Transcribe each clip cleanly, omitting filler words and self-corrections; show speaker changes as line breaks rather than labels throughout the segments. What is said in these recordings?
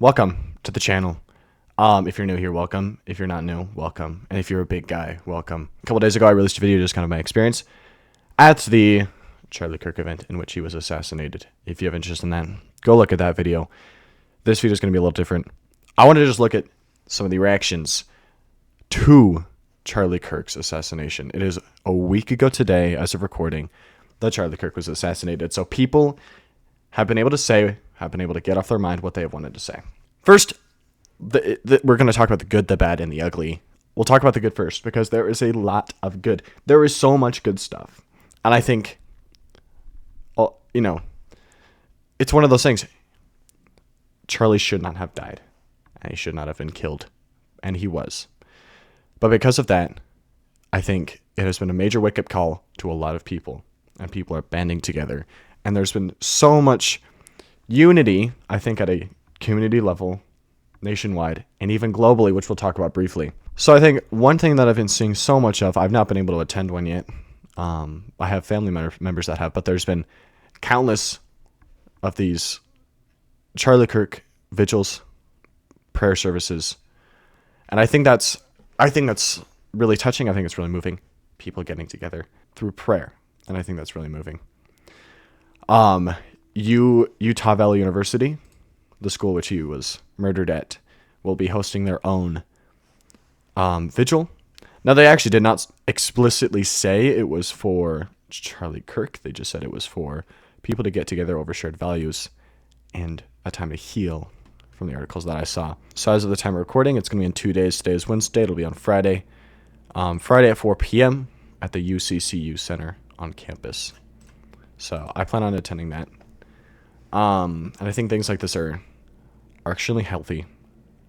Welcome to the channel. If you're new here, welcome. If you're not new, welcome. And if you're a big guy, welcome. A couple days ago, I released a video just kind of my experience at the Charlie Kirk event in which he was assassinated. If you have interest in that, go look at that video. This video is going to be a little different. I wanted to just look at some of the reactions to Charlie Kirk's assassination. It is a week ago today, as of recording, that Charlie Kirk was assassinated. So people have been able to get off their mind what they have wanted to say. First, we're going to talk about the good, the bad, and the ugly. We'll talk about the good first, because there is a lot of good. There is so much good stuff. And I think, it's one of those things. Charlie should not have died. And he should not have been killed. And he was. But because of that, I think it has been a major wake-up call to a lot of people. And people are banding together. And there's been so much unity, I think, at a community level, nationwide, and even globally, which we'll talk about briefly. So I think one thing that I've been seeing so much of, I've not been able to attend one yet. I have family members that have, but there's been countless of these Charlie Kirk vigils, prayer services. And I think that's really touching. I think it's really moving. People getting together through prayer. And I think that's really moving. Utah Valley University, the school which he was murdered at, will be hosting their own vigil. Now, they actually did not explicitly say it was for Charlie Kirk. They just said it was for people to get together over shared values and a time to heal, from the articles that I saw. So as of the time of recording, it's going to be in 2 days. Today is Wednesday. It'll be on Friday. Friday at 4 p.m. at the UCCU Center on campus. So I plan on attending that. And I think things like this are extremely healthy,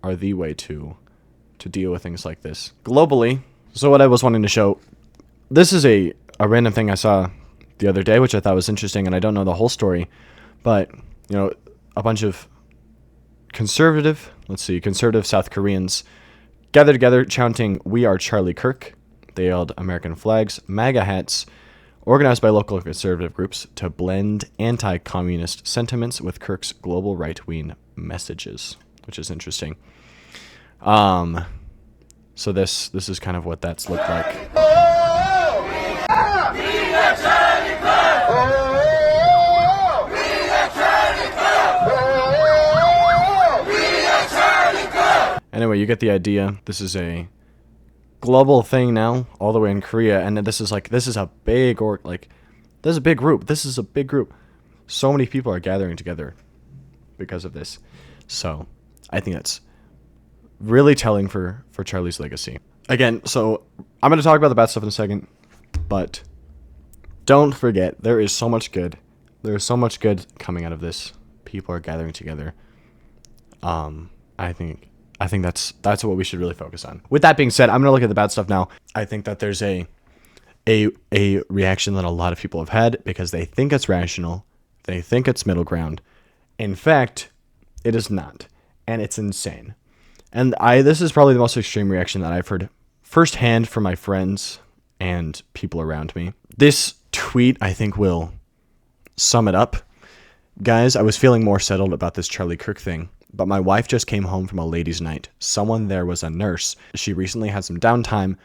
are the way to deal with things like this globally. So what I was wanting to show, this is a random thing I saw the other day, which I thought was interesting, and I don't know the whole story, but a bunch of conservative South Koreans gathered together chanting, "We are Charlie Kirk." They held American flags, MAGA hats, organized by local conservative groups to blend anti-communist sentiments with Kirk's global right-wing messages, which is interesting. So this is kind of what that's looked like. Anyway, you get the idea. This is a global thing now, all the way in Korea, and this is a big there's a big group. This is a big group. So many people are gathering together because of this. So I think that's really telling for Charlie's legacy. Again, so I'm going to talk about the bad stuff in a second, but don't forget, there is so much good. There is so much good coming out of this. People are gathering together. I think that's what we should really focus on. With that being said, I'm going to look at the bad stuff now. I think that there's a reaction that a lot of people have had because they think it's rational. They think it's middle ground. In fact, it is not. And it's insane. And this is probably the most extreme reaction that I've heard firsthand from my friends and people around me. This tweet, I think, will sum it up. Guys, I was feeling more settled about this Charlie Kirk thing, but my wife just came home from a ladies' night. Someone there was a nurse. She recently had some downtime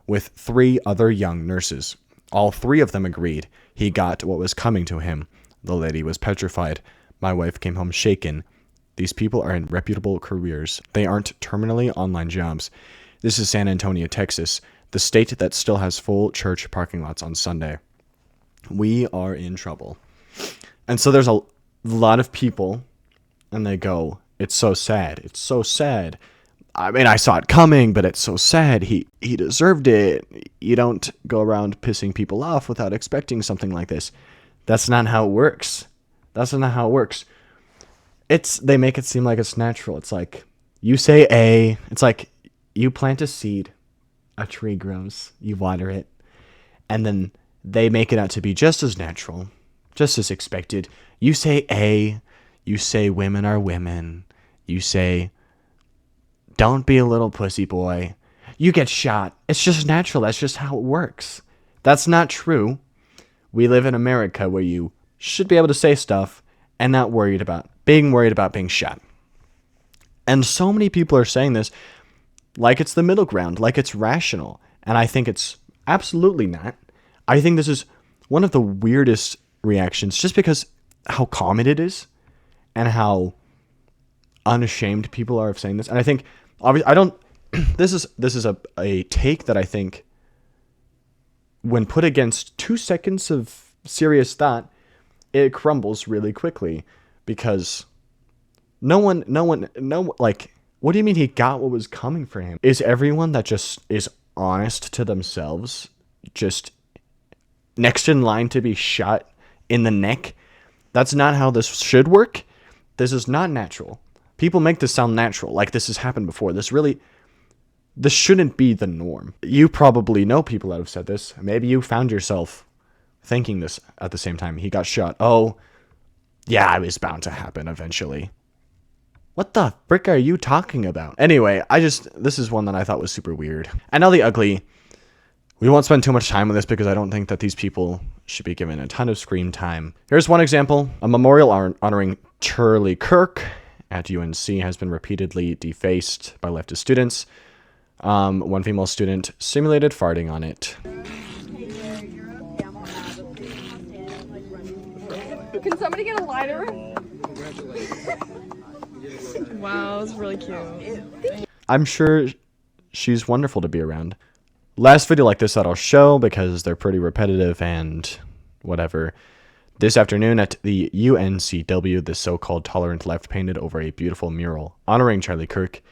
with 3 other young nurses. All 3 of them agreed he got what was coming to him. The lady was petrified. My wife came home shaken. These people are in reputable careers. They aren't terminally online jobs. This is San Antonio, Texas, the state that still has full church parking lots on Sunday. We are in trouble. And so there's a lot of people, and they go, "It's so sad. It's so sad. I mean, I saw it coming, but it's so sad. He deserved it." You don't go around pissing people off without expecting something like this. That's not how it works. That's not how it works. They make it seem like it's natural. It's like you say A. It's like you plant a seed, a tree grows, you water it, and then they make it out to be just as natural, just as expected. You say A. You say women are women. You say, don't be a little pussy boy. You get shot. It's just natural. That's just how it works. That's not true. We live in America where you should be able to say stuff and not worried about being shot. And so many people are saying this like it's the middle ground, like it's rational. And I think it's absolutely not. I think this is one of the weirdest reactions just because how common it is and how unashamed people are of saying this. And I think, obviously, I don't, this is a take that I think when put against 2 seconds of serious thought, it crumbles really quickly because no one, like, what do you mean he got what was coming for him? Is everyone that just is honest to themselves just next in line to be shot in the neck? That's not how this should work. This is not natural. People make this sound natural, like this has happened before. This shouldn't be the norm. You probably know people that have said this. Maybe you found yourself thinking this at the same time. He got shot. Oh, yeah, it was bound to happen eventually. What the frick are you talking about? Anyway, this is one that I thought was super weird. And now the ugly. We won't spend too much time on this because I don't think that these people should be given a ton of screen time. Here's one example. A memorial honoring Charlie Kirk at UNC has been repeatedly defaced by leftist students. One female student simulated farting on it.
Can somebody get a lighter? Wow, it's really cute.
I'm sure she's wonderful to be around. Last video like this that I'll show because they're pretty repetitive and whatever. This afternoon at the UNCW, the so-called tolerant left painted over a beautiful mural honoring Charlie Kirk.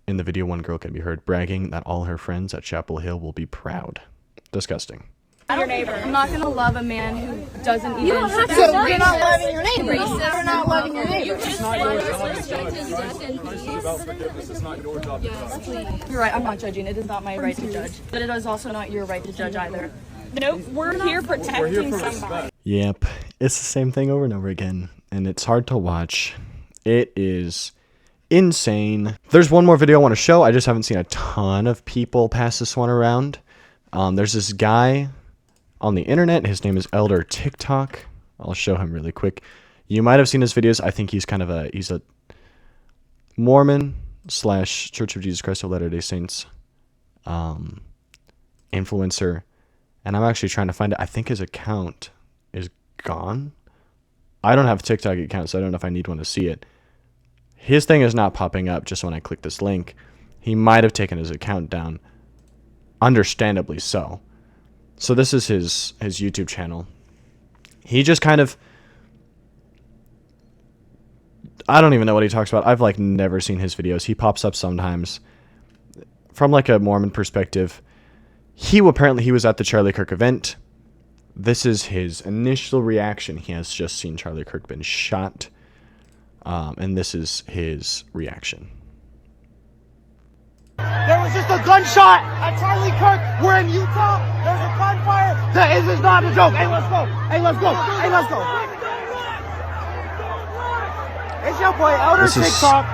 In the video, one girl can be heard bragging that all her friends at Chapel Hill will be proud. Disgusting.
Your neighbor. I'm not gonna love a man who doesn't even.
You don't have to. So you're not loving your neighbor. You're not loving your neighbor.
It's not your job. Yes, please. You're right. I'm not judging. It is not my right to judge, but it is also not your right to judge either. Nope. We're here protecting somebody.
Yep, it's the same thing over and over again, and it's hard to watch. It is insane. There's one more video I want to show. I just haven't seen a ton of people pass this one around. There's this guy on the internet. His name is Elder TikTok. I'll show him really quick. You might have seen his videos. I think he's a Mormon / Church of Jesus Christ of Latter-day Saints influencer. And I'm actually trying to find it. I think his account is gone. I don't have a TikTok account, so I don't know if I need one to see it. His thing is not popping up just when I click this link. He might have taken his account down. Understandably so. So this is his YouTube channel. He just kind of, I don't even know what he talks about. I've like never seen his videos. He pops up sometimes from like a Mormon perspective. He was at the Charlie Kirk event. This is his initial reaction. He has just seen Charlie Kirk been shot. And this is his reaction.
There was just a gunshot at Charlie Kirk. We're in Utah. There's a gunfire. This is not a joke. Hey, let's go. Hey, let's go. Hey, let's go. It's your boy Elder TikTok.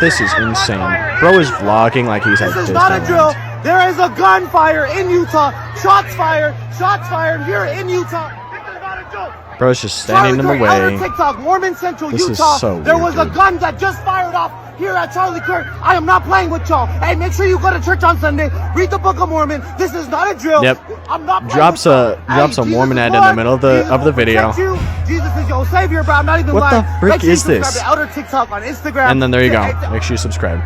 This is insane. Bro is vlogging like he's at Disneyland.
This is not a drill. There is a gunfire in Utah. Shots fired. Shots fired here in Utah. This is not a joke.
Bro's just standing in the way.
Elder TikTok, Mormon Central,
This
Utah.
is so weird,
there was a
dude.
gun that just fired off here at Charlie Kirk. I am not playing with y'all. Hey, make sure you go to church on Sunday. Read the Book of Mormon. This is not a drill.
Yep.
I'm not playing
Drops
with y'all.
a
Hey,
Mormon
Jesus
ad
is
in the
Lord.
middle
Jesus
of the
will
video.
protect you. Jesus is your savior, bro. I'm not even
What
lying.
the frick
Make sure
is
you
this?
subscribe to Elder TikTok on Instagram.
And then there you go.
Hey,
Make sure you subscribe.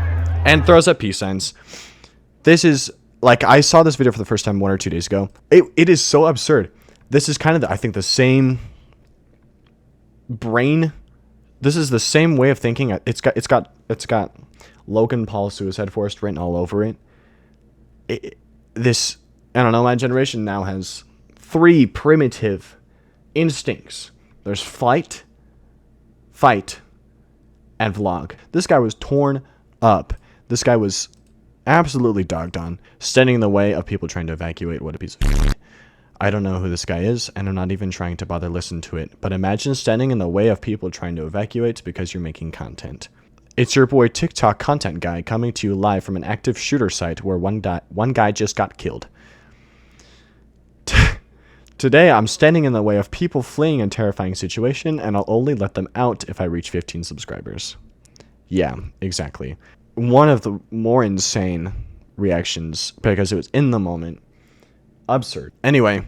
And throws up peace signs. This is, like, I saw this video for the first time 1 or 2 days ago. It is so absurd. This is kind of, I think, the same brain. This is the same way of thinking. It's got Logan Paul Suicide Forest written all over it. This, I don't know, my generation now has 3 primitive instincts. There's flight, fight, and vlog. This guy was torn up. This guy was absolutely dogged on, standing in the way of people trying to evacuate. What a piece of shit. I don't know who this guy is, and I'm not even trying to bother listen to it, but imagine standing in the way of people trying to evacuate because you're making content. It's your boy TikTok content guy coming to you live from an active shooter site where one guy just got killed. Today, I'm standing in the way of people fleeing a terrifying situation, and I'll only let them out if I reach 15 subscribers. Yeah, exactly. One of the more insane reactions because it was in the moment. Absurd. Anyway,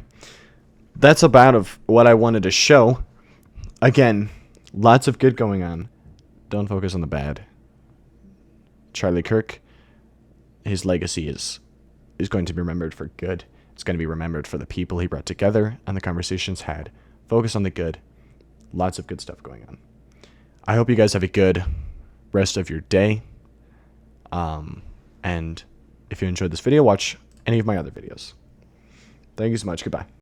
that's about of what I wanted to show. Again, lots of good going on. Don't focus on the bad. Charlie Kirk, his legacy is going to be remembered for good. It's going to be remembered for the people he brought together and the conversations had. Focus on the good. Lots of good stuff going on. I hope you guys have a good rest of your day. And if you enjoyed this video, watch any of my other videos. Thank you so much. Goodbye.